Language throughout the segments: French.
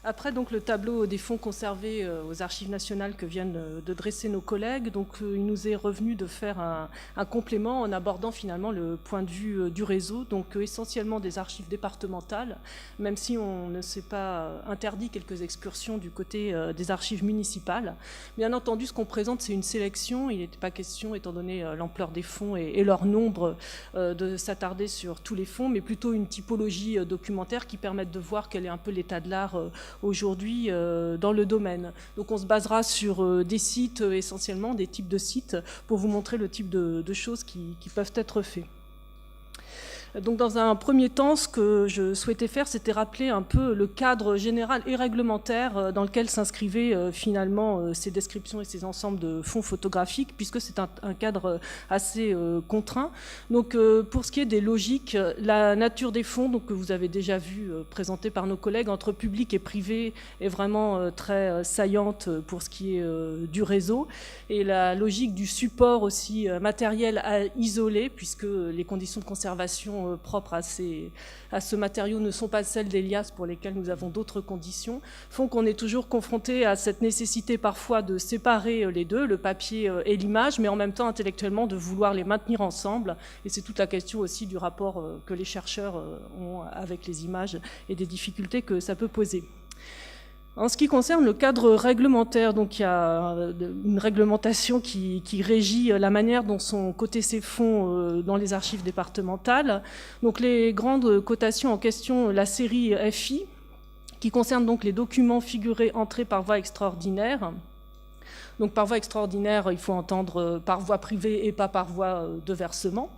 Après donc le tableau des fonds conservés aux Archives nationales que viennent de dresser nos collègues, donc il nous est revenu de faire un complément en abordant finalement le point de vue du réseau, donc essentiellement des archives départementales, même si on ne s'est pas interdit quelques excursions du côté des archives municipales. Bien entendu, ce qu'on présente, c'est une sélection. Il n'était pas question, étant donné l'ampleur des fonds et leur nombre, de s'attarder sur tous les fonds, mais plutôt une typologie documentaire qui permette de voir quel est un peu l'état de l'art aujourd'hui dans le domaine. Donc on se basera sur des sites essentiellement, des types de sites, pour vous montrer le type de choses qui peuvent être faits. Donc dans un premier temps, ce que je souhaitais faire, c'était rappeler un peu le cadre général et réglementaire dans lequel s'inscrivaient finalement ces descriptions et ces ensembles de fonds photographiques, puisque c'est un cadre assez contraint. Donc pour ce qui est des logiques, la nature des fonds, donc, que vous avez déjà vu présentée par nos collègues, entre public et privé, est vraiment très saillante pour ce qui est du réseau. Et la logique du support aussi matériel à isoler, puisque les conditions de conservation propres à ce matériau ne sont pas celles des liasses pour lesquelles nous avons d'autres conditions, font qu'on est toujours confronté à cette nécessité parfois de séparer les deux, le papier et l'image, mais en même temps intellectuellement de vouloir les maintenir ensemble. Et c'est toute la question aussi du rapport que les chercheurs ont avec les images et des difficultés que ça peut poser. En ce qui concerne le cadre réglementaire, donc il y a une réglementation qui régit la manière dont sont cotés ces fonds dans les archives départementales. Donc les grandes cotations en question, la série FI, qui concerne donc les documents figurés entrés par voie extraordinaire. Donc par voie extraordinaire, il faut entendre par voie privée et pas par voie de versement.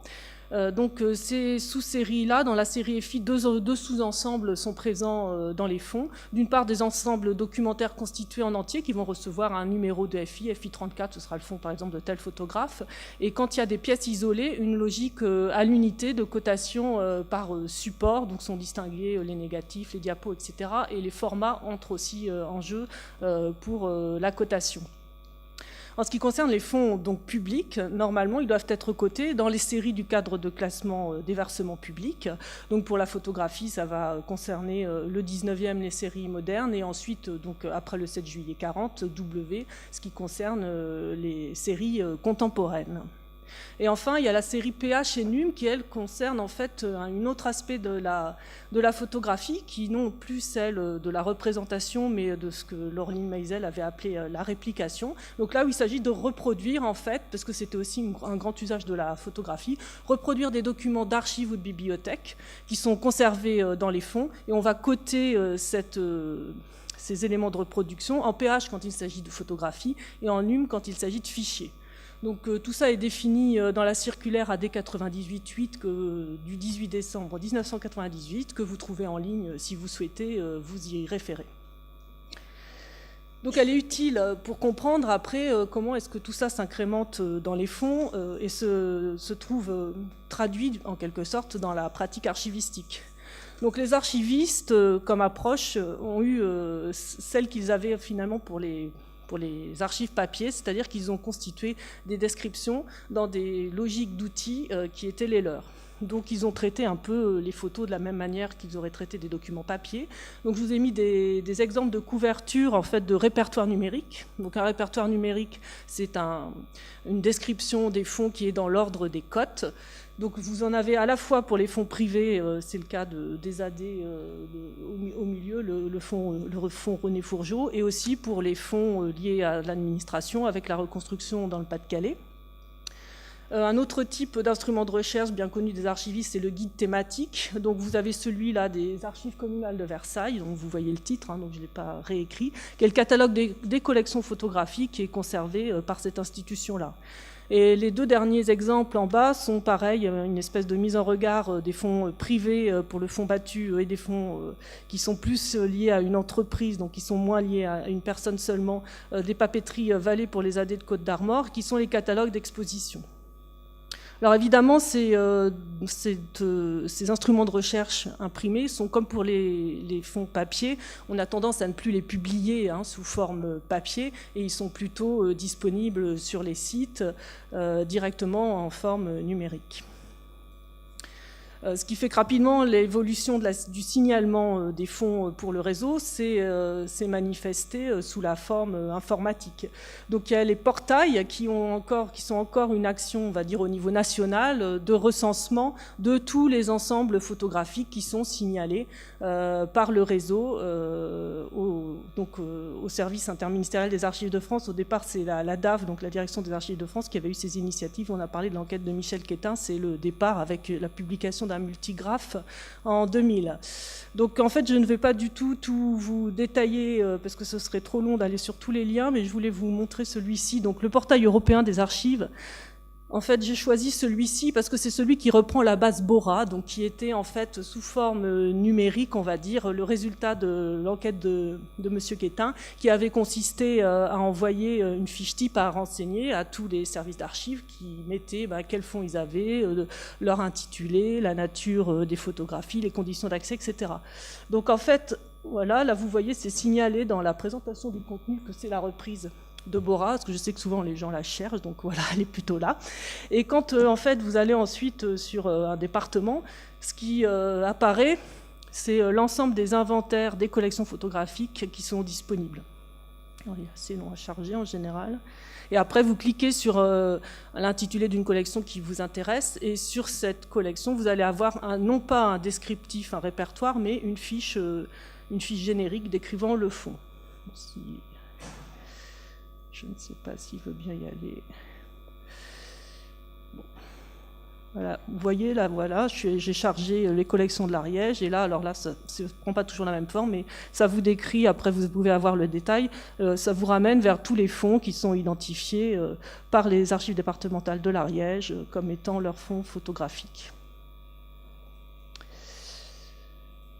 Donc ces sous-séries-là, dans la série FI, deux sous-ensembles sont présents dans les fonds. D'une part, des ensembles documentaires constitués en entier qui vont recevoir un numéro de FI, FI34, ce sera le fonds par exemple de tel photographe. Et quand il y a des pièces isolées, une logique à l'unité de cotation par support, donc sont distingués les négatifs, les diapos, etc. Et les formats entrent aussi en jeu pour la cotation. En ce qui concerne les fonds donc, publics, normalement, ils doivent être cotés dans les séries du cadre de classement des versements publics. Donc pour la photographie, ça va concerner le 19e, les séries modernes, et ensuite, donc, après le 7 juillet 40, W, ce qui concerne les séries contemporaines. Et enfin, il y a la série PH et NUM qui, elle, concerne en fait un autre aspect de la photographie, qui non plus celle de la représentation, mais de ce que Laureline Meisel avait appelé la réplication. Donc là où il s'agit de reproduire, en fait, parce que c'était aussi un grand usage de la photographie, reproduire des documents d'archives ou de bibliothèques qui sont conservés dans les fonds, et on va coter ces éléments de reproduction en PH quand il s'agit de photographie et en NUM quand il s'agit de fichiers. Donc tout ça est défini dans la circulaire AD 98.8 du 18 décembre 1998 que vous trouvez en ligne si vous souhaitez vous y référer. Donc elle est utile pour comprendre après comment est-ce que tout ça s'incrémente dans les fonds et se trouve traduit en quelque sorte dans la pratique archivistique. Donc les archivistes, comme approche, ont eu celle qu'ils avaient finalement pour les archives papier, c'est-à-dire qu'ils ont constitué des descriptions dans des logiques d'outils qui étaient les leurs. Donc ils ont traité un peu les photos de la même manière qu'ils auraient traité des documents papier. Donc je vous ai mis des exemples de couverture en fait de répertoire numérique. Donc un répertoire numérique, c'est une description des fonds qui est dans l'ordre des cotes. Donc vous en avez à la fois pour les fonds privés, c'est le cas des AD au milieu, le fonds René Fourgeot, et aussi pour les fonds liés à l'administration avec la reconstruction dans le Pas-de-Calais. Un autre type d'instrument de recherche bien connu des archivistes, c'est le guide thématique. Donc vous avez celui-là des archives communales de Versailles, donc vous voyez le titre, donc je ne l'ai pas réécrit, qui est le catalogue des collections photographiques qui est conservé par cette institution-là. Et les deux derniers exemples en bas sont pareils, une espèce de mise en regard des fonds privés pour le fonds battu et des fonds qui sont plus liés à une entreprise, donc qui sont moins liés à une personne seulement, des papeteries Vallée pour les AD de Côte d'Armor, qui sont les catalogues d'exposition. Alors évidemment, ces instruments de recherche imprimés sont comme pour les fonds papier, on a tendance à ne plus les publier sous forme papier, et ils sont plutôt disponibles sur les sites directement en forme numérique. Ce qui fait que rapidement, l'évolution du signalement des fonds pour le réseau s'est manifestée sous la forme informatique. Donc il y a les portails qui sont encore une action, on va dire, au niveau national, de recensement de tous les ensembles photographiques qui sont signalés par le réseau au service interministériel des Archives de France. Au départ, c'est la DAF, donc la Direction des Archives de France, qui avait eu ces initiatives. On a parlé de l'enquête de Michel Quétin, c'est le départ avec la publication d'un multigraphe en 2000. Donc en fait, je ne vais pas du tout vous détailler, parce que ce serait trop long d'aller sur tous les liens, mais je voulais vous montrer celui-ci, donc le portail européen des archives. En fait, j'ai choisi celui-ci parce que c'est celui qui reprend la base Bora, donc qui était en fait sous forme numérique, on va dire, le résultat de l'enquête de Monsieur Quétin, qui avait consisté à envoyer une fiche type à renseigner à tous les services d'archives qui mettaient quels fonds ils avaient, leur intitulé, la nature des photographies, les conditions d'accès, etc. Donc en fait, voilà, là vous voyez, c'est signalé dans la présentation du contenu que c'est la reprise de Bora, parce que je sais que souvent les gens la cherchent, donc voilà, elle est plutôt là. Et quand en fait vous allez ensuite sur un département, ce qui apparaît, c'est l'ensemble des inventaires des collections photographiques qui sont disponibles. Alors, il est assez long à charger en général. Et après, vous cliquez sur l'intitulé d'une collection qui vous intéresse, et sur cette collection, vous allez avoir non pas un descriptif, un répertoire, mais une fiche générique décrivant le fond. Je ne sais pas s'il veut bien y aller. Bon. Voilà, vous voyez, là, voilà, j'ai chargé les collections de l'Ariège, et là, alors là, ça ne prend pas toujours la même forme, mais ça vous décrit, après vous pouvez avoir le détail, ça vous ramène vers tous les fonds qui sont identifiés par les archives départementales de l'Ariège comme étant leurs fonds photographiques.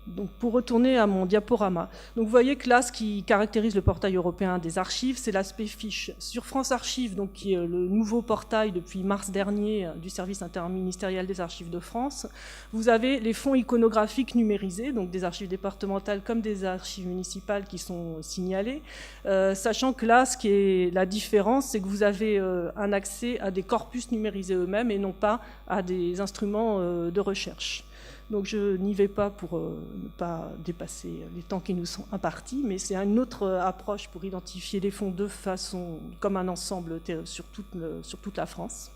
Donc, pour retourner à mon diaporama, donc vous voyez que là, ce qui caractérise le portail européen des archives, c'est l'aspect fiche. Sur France Archives, donc, qui est le nouveau portail depuis mars dernier du service interministériel des archives de France, vous avez les fonds iconographiques numérisés, donc des archives départementales comme des archives municipales qui sont signalés, sachant que là, ce qui est la différence, c'est que vous avez un accès à des corpus numérisés eux-mêmes et non pas à des instruments de recherche. Donc je n'y vais pas pour ne pas dépasser les temps qui nous sont impartis, mais c'est une autre approche pour identifier les fonds de façon comme un ensemble sur toute la France.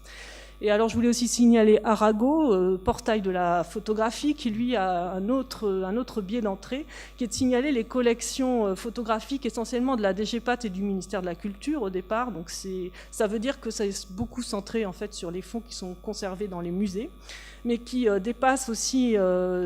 Et alors je voulais aussi signaler Arago, portail de la photographie, qui lui a un autre biais d'entrée, qui est de signaler les collections photographiques essentiellement de la DGPAT et du ministère de la Culture au départ. Donc ça veut dire que ça est beaucoup centré en fait sur les fonds qui sont conservés dans les musées, mais qui dépasse aussi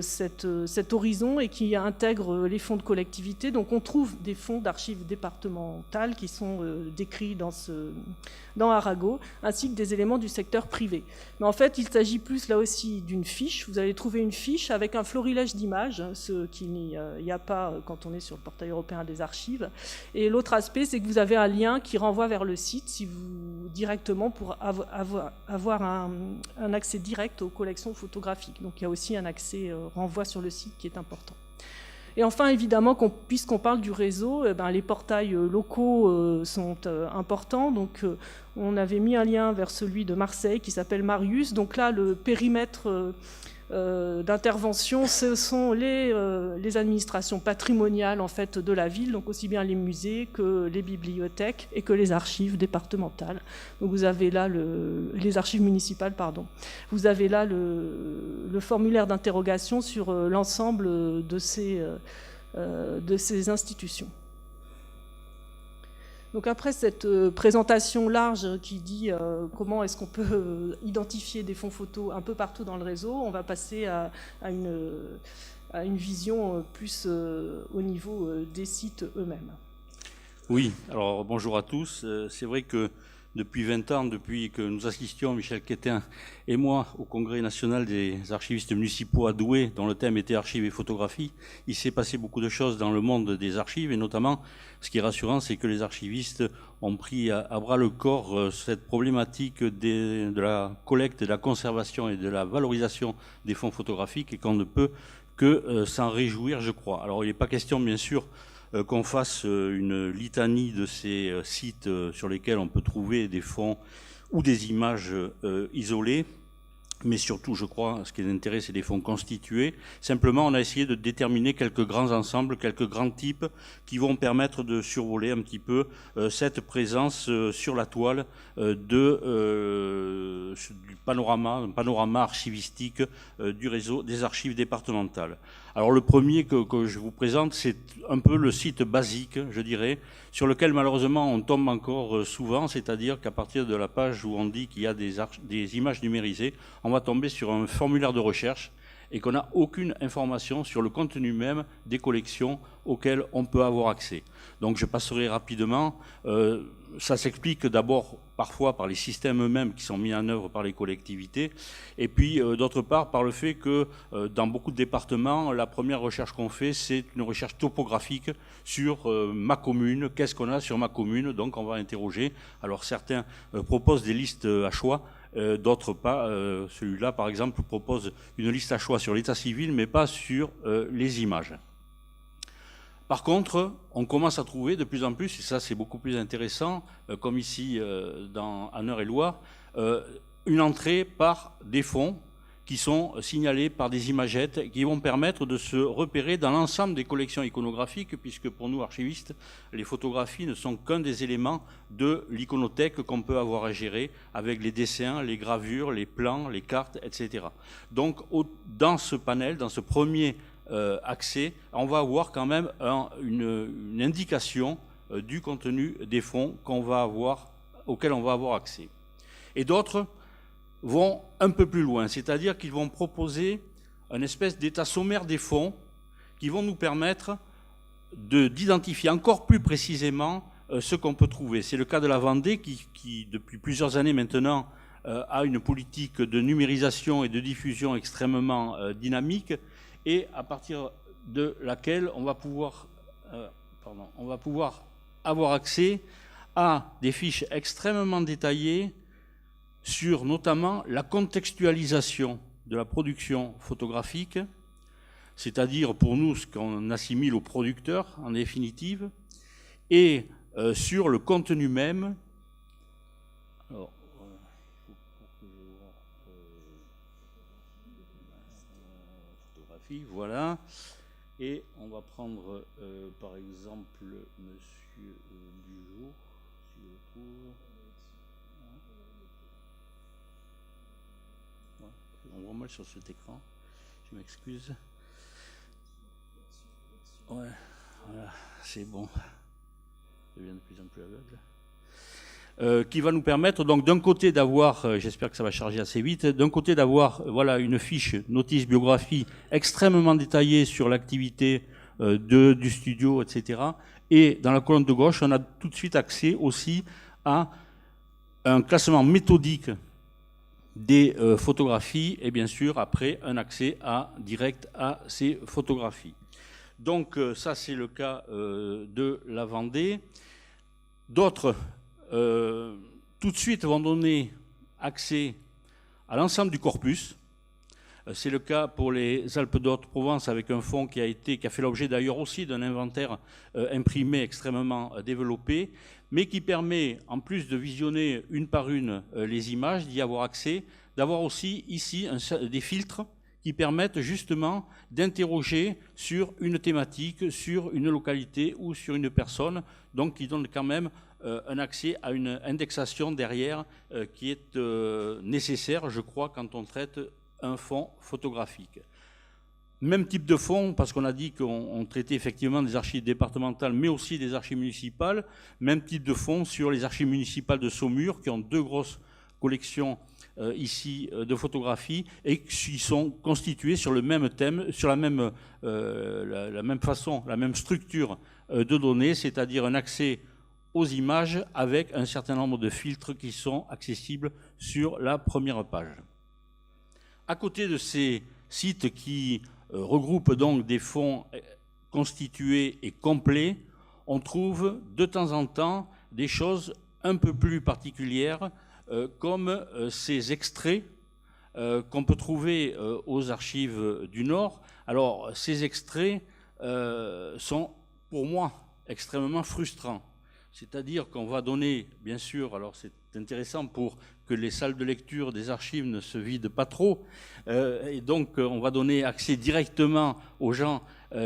cet horizon et qui intègre les fonds de collectivité. Donc on trouve des fonds d'archives départementales qui sont décrits dans Arago, ainsi que des éléments du secteur privé. Mais en fait, il s'agit plus là aussi d'une fiche. Vous allez trouver une fiche avec un florilège d'images, ce qu'il n'y a pas quand on est sur le portail européen des archives. Et l'autre aspect, c'est que vous avez un lien qui renvoie vers le site directement pour avoir un accès direct aux collections photographiques. Donc il y a aussi un accès renvoi sur le site qui est important. Et enfin, évidemment, puisqu'on parle du réseau, les portails locaux sont importants. Donc, on avait mis un lien vers celui de Marseille qui s'appelle Marius. Donc là, le périmètre d'intervention, ce sont les administrations patrimoniales en fait, de la ville, donc aussi bien les musées que les bibliothèques et que les archives départementales. Donc vous avez là les archives municipales, pardon. Vous avez là le formulaire d'interrogation sur l'ensemble de ces institutions. Donc après cette présentation large qui dit comment est-ce qu'on peut identifier des fonds photos un peu partout dans le réseau, on va passer à une vision plus au niveau des sites eux-mêmes. Oui, alors bonjour à tous. C'est vrai que depuis 20 ans, depuis que nous assistions, Michel Quétin et moi, au Congrès national des archivistes municipaux à Douai, dont le thème était archives et photographie, il s'est passé beaucoup de choses dans le monde des archives, et notamment, ce qui est rassurant, c'est que les archivistes ont pris à bras le corps cette problématique de la collecte, de la conservation et de la valorisation des fonds photographiques, et qu'on ne peut que s'en réjouir, je crois. Alors, il n'est pas question, bien sûr, qu'on fasse une litanie de ces sites sur lesquels on peut trouver des fonds ou des images isolées. mais surtout, je crois, ce qui est d'intérêt, c'est des fonds constitués. Simplement, on a essayé de déterminer quelques grands ensembles, quelques grands types qui vont permettre de survoler un petit peu cette présence sur la toile du panorama, un panorama archivistique du réseau des archives départementales. Alors le premier que je vous présente, c'est un peu le site basique, je dirais, sur lequel malheureusement on tombe encore souvent, c'est-à-dire qu'à partir de la page où on dit qu'il y a des images numérisées, on va tomber sur un formulaire de recherche et qu'on n'a aucune information sur le contenu même des collections auxquelles on peut avoir accès. Donc je passerai rapidement. Ça s'explique d'abord parfois par les systèmes eux-mêmes qui sont mis en œuvre par les collectivités, et puis d'autre part par le fait que dans beaucoup de départements, la première recherche qu'on fait, c'est une recherche topographique sur ma commune, qu'est-ce qu'on a sur ma commune, donc on va interroger. Alors certains proposent des listes à choix, d'autres pas. Celui-là, par exemple, propose une liste à choix sur l'état civil, mais pas sur les images. Par contre, on commence à trouver de plus en plus, et ça c'est beaucoup plus intéressant, comme ici en Eure-et-Loir, une entrée par des fonds qui sont signalés par des imagettes qui vont permettre de se repérer dans l'ensemble des collections iconographiques, puisque pour nous archivistes, les photographies ne sont qu'un des éléments de l'iconothèque qu'on peut avoir à gérer avec les dessins, les gravures, les plans, les cartes, etc. Donc dans ce panel, dans ce premier accès, on va avoir quand même une indication du contenu des fonds auxquels on va avoir accès. Et d'autres vont un peu plus loin, c'est-à-dire qu'ils vont proposer une espèce d'état sommaire des fonds qui vont nous permettre d'identifier encore plus précisément ce qu'on peut trouver. C'est le cas de la Vendée qui depuis plusieurs années maintenant, a une politique de numérisation et de diffusion extrêmement dynamique, et à partir de laquelle on va pouvoir avoir accès à des fiches extrêmement détaillées sur notamment la contextualisation de la production photographique, c'est-à-dire pour nous ce qu'on assimile au producteur en définitive, et sur le contenu même. Alors, voilà, et on va prendre par exemple Monsieur Bugeaud, si je le trouve. Ouais, on voit mal sur cet écran, je m'excuse. Ouais, voilà, c'est bon, je deviens de plus en plus aveugle. Qui va nous permettre donc d'un côté d'avoir, j'espère que ça va charger assez vite, d'un côté d'avoir voilà, une fiche notice biographie extrêmement détaillée sur l'activité du studio, etc. Et dans la colonne de gauche, on a tout de suite accès aussi à un classement méthodique des photographies et bien sûr après un accès direct à ces photographies. Donc ça c'est le cas de la Vendée. D'autres tout de suite vont donner accès à l'ensemble du corpus. C'est le cas pour les Alpes de Haute-Provence avec un fonds qui a fait l'objet d'ailleurs aussi d'un inventaire imprimé extrêmement développé, mais qui permet, en plus de visionner une par une les images, d'y avoir accès, d'avoir aussi ici des filtres qui permettent justement d'interroger sur une thématique, sur une localité ou sur une personne, donc qui donne quand même un accès à une indexation derrière qui est nécessaire, je crois, quand on traite un fonds photographique. Même type de fonds, parce qu'on a dit qu'on traitait effectivement des archives départementales, mais aussi des archives municipales. Même type de fonds sur les archives municipales de Saumur, qui ont deux grosses collections ici de photographies et qui sont constituées sur le même thème, sur la même façon, la même structure de données, c'est-à-dire un accès aux images avec un certain nombre de filtres qui sont accessibles sur la première page. À côté de ces sites qui regroupent donc des fonds constitués et complets, on trouve de temps en temps des choses un peu plus particulières comme ces extraits qu'on peut trouver aux archives du Nord. Alors ces extraits sont pour moi extrêmement frustrants. C'est-à-dire qu'on va donner, bien sûr, alors c'est intéressant pour que les salles de lecture des archives ne se vident pas trop. Et donc, on va donner accès directement aux gens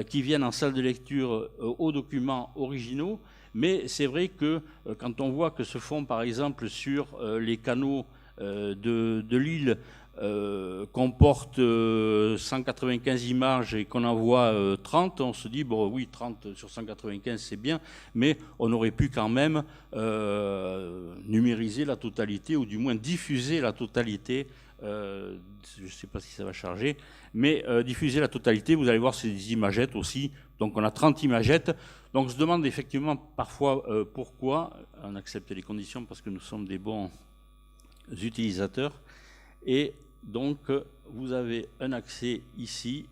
qui viennent en salle de lecture aux documents originaux. Mais c'est vrai que quand on voit que se font, par exemple, sur les canaux de Lille, comporte 195 images et qu'on en voit 30, on se dit, bon oui, 30 sur 195 c'est bien, mais on aurait pu quand même numériser la totalité, ou du moins diffuser la totalité, je ne sais pas si ça va charger, mais diffuser la totalité, vous allez voir, c'est des imagettes aussi, donc on a 30 imagettes, donc on se demande effectivement parfois pourquoi, on accepte les conditions parce que nous sommes des bons utilisateurs, et donc vous avez un accès ici,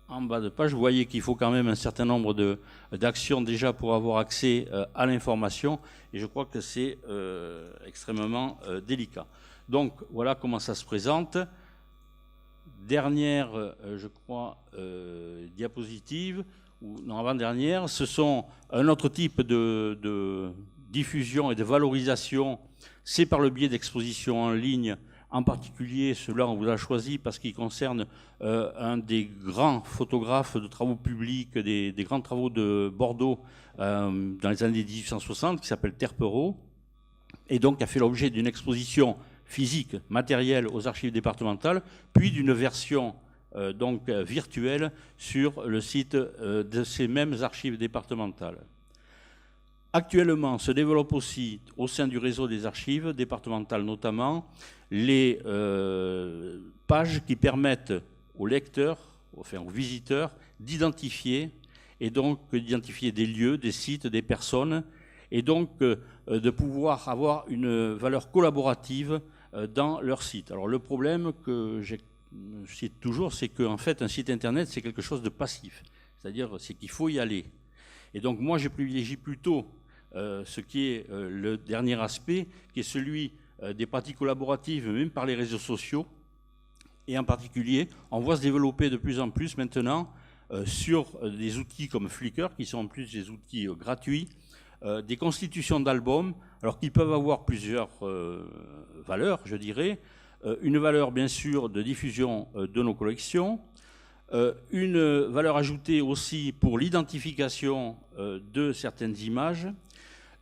en bas de page. Vous voyez qu'il faut quand même un certain nombre d'actions déjà pour avoir accès à l'information, et je crois que c'est extrêmement délicat. Donc voilà comment ça se présente. Dernière, je crois, diapositive, ou non, avant-dernière, ce sont un autre type de diffusion et de valorisation, c'est par le biais d'expositions en ligne. En particulier, ceux-là, on vous a choisi parce qu'il concerne un des grands photographes de travaux publics, des grands travaux de Bordeaux dans les années 1860, qui s'appelle Terpereau, et donc a fait l'objet d'une exposition physique, matérielle aux archives départementales, puis d'une version donc virtuelle sur le site de ces mêmes archives départementales. Actuellement, se développe aussi, au sein du réseau des archives départementales notamment, les pages qui permettent aux lecteurs, enfin aux visiteurs, d'identifier, et donc d'identifier des lieux, des sites, des personnes, et donc de pouvoir avoir une valeur collaborative dans leur site. Alors le problème que je cite toujours, c'est qu'en fait un site internet c'est quelque chose de passif, c'est-à-dire c'est qu'il faut y aller. Et donc moi je privilégie plutôt ce qui est le dernier aspect, qui est celui des pratiques collaboratives, même par les réseaux sociaux. Et en particulier, on voit se développer de plus en plus maintenant sur des outils comme Flickr, qui sont en plus des outils gratuits, des constitutions d'albums, alors qu'ils peuvent avoir plusieurs valeurs, je dirais. Une valeur, bien sûr, de diffusion de nos collections, une valeur ajoutée aussi pour l'identification de certaines images,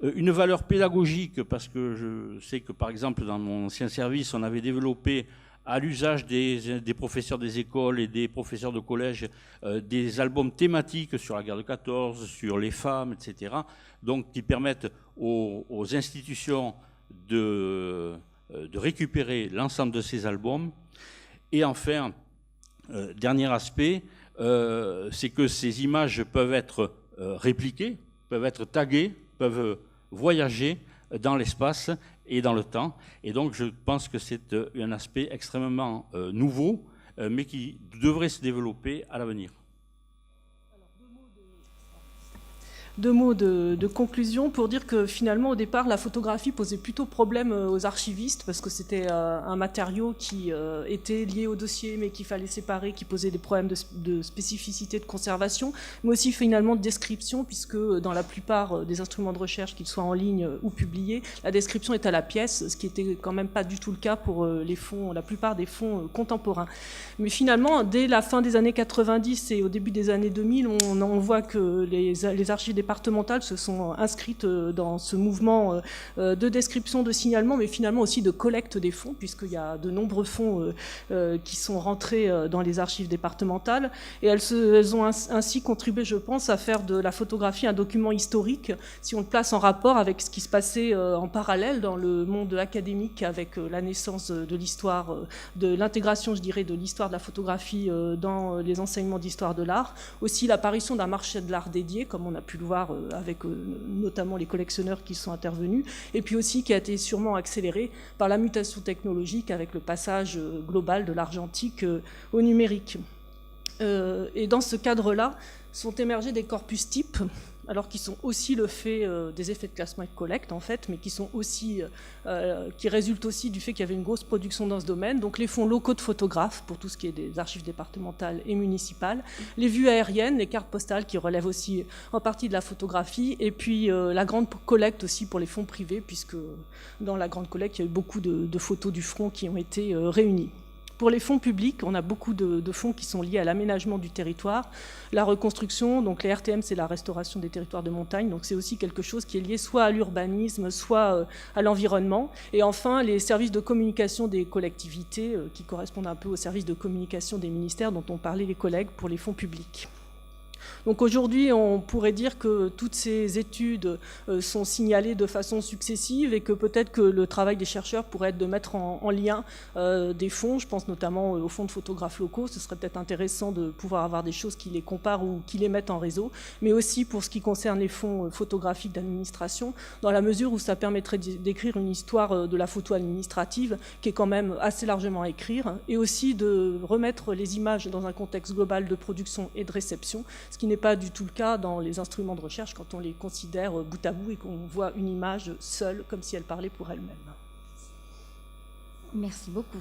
une valeur pédagogique, parce que je sais que, par exemple, dans mon ancien service, on avait développé à l'usage des professeurs des écoles et des professeurs de collège des albums thématiques sur la guerre de 14, sur les femmes, etc., donc qui permettent aux institutions de récupérer l'ensemble de ces albums. Et enfin, dernier aspect, c'est que ces images peuvent être répliquées, peuvent être taguées, peuvent voyager dans l'espace et dans le temps. Et donc je pense que c'est un aspect extrêmement nouveau, mais qui devrait se développer à l'avenir. Deux mots de conclusion pour dire que finalement au départ la photographie posait plutôt problème aux archivistes parce que c'était un matériau qui était lié au dossier mais qu'il fallait séparer, qui posait des problèmes de spécificité de conservation, mais aussi finalement de description, puisque dans la plupart des instruments de recherche, qu'ils soient en ligne ou publiés, la description est à la pièce, ce qui était quand même pas du tout le cas pour les fonds, la plupart des fonds contemporains. Mais finalement, dès la fin des années 90 et au début des années 2000, on voit que les archives départementales se sont inscrites dans ce mouvement de description, de signalement, mais finalement aussi de collecte des fonds, puisqu'il y a de nombreux fonds qui sont rentrés dans les archives départementales. Et elles ont ainsi contribué, je pense, à faire de la photographie un document historique, si on le place en rapport avec ce qui se passait en parallèle dans le monde académique, avec la naissance de l'histoire, de l'intégration, je dirais, de l'histoire de la photographie dans les enseignements d'histoire de l'art. Aussi l'apparition d'un marché de l'art dédié, comme on a pu le voir avec notamment les collectionneurs qui sont intervenus, et puis aussi qui a été sûrement accéléré par la mutation technologique avec le passage global de l'argentique au numérique. Et dans ce cadre-là, sont émergés des corpus types. alors qui sont aussi le fait des effets de classement et de collecte, en fait, mais qui sont aussi, qui résultent aussi du fait qu'il y avait une grosse production dans ce domaine. Donc les fonds locaux de photographes, pour tout ce qui est des archives départementales et municipales, les vues aériennes, les cartes postales qui relèvent aussi en partie de la photographie, et puis la grande collecte aussi pour les fonds privés, puisque dans la grande collecte, il y a eu beaucoup de photos du front qui ont été réunies. Pour les fonds publics, on a beaucoup de fonds qui sont liés à l'aménagement du territoire, la reconstruction, donc les RTM, c'est la restauration des territoires de montagne, donc c'est aussi quelque chose qui est lié soit à l'urbanisme, soit à l'environnement. Et enfin, les services de communication des collectivités, qui correspondent un peu aux services de communication des ministères dont ont parlé les collègues pour les fonds publics. Donc aujourd'hui, on pourrait dire que toutes ces études sont signalées de façon successive et que peut-être que le travail des chercheurs pourrait être de mettre en lien des fonds. Je pense notamment aux fonds de photographes locaux. Ce serait peut-être intéressant de pouvoir avoir des choses qui les comparent ou qui les mettent en réseau, mais aussi pour ce qui concerne les fonds photographiques d'administration, dans la mesure où ça permettrait d'écrire une histoire de la photo administrative qui est quand même assez largement à écrire, et aussi de remettre les images dans un contexte global de production et de réception, ce qui n'est pas du tout le cas dans les instruments de recherche quand on les considère bout à bout et qu'on voit une image seule, comme si elle parlait pour elle-même. Merci beaucoup.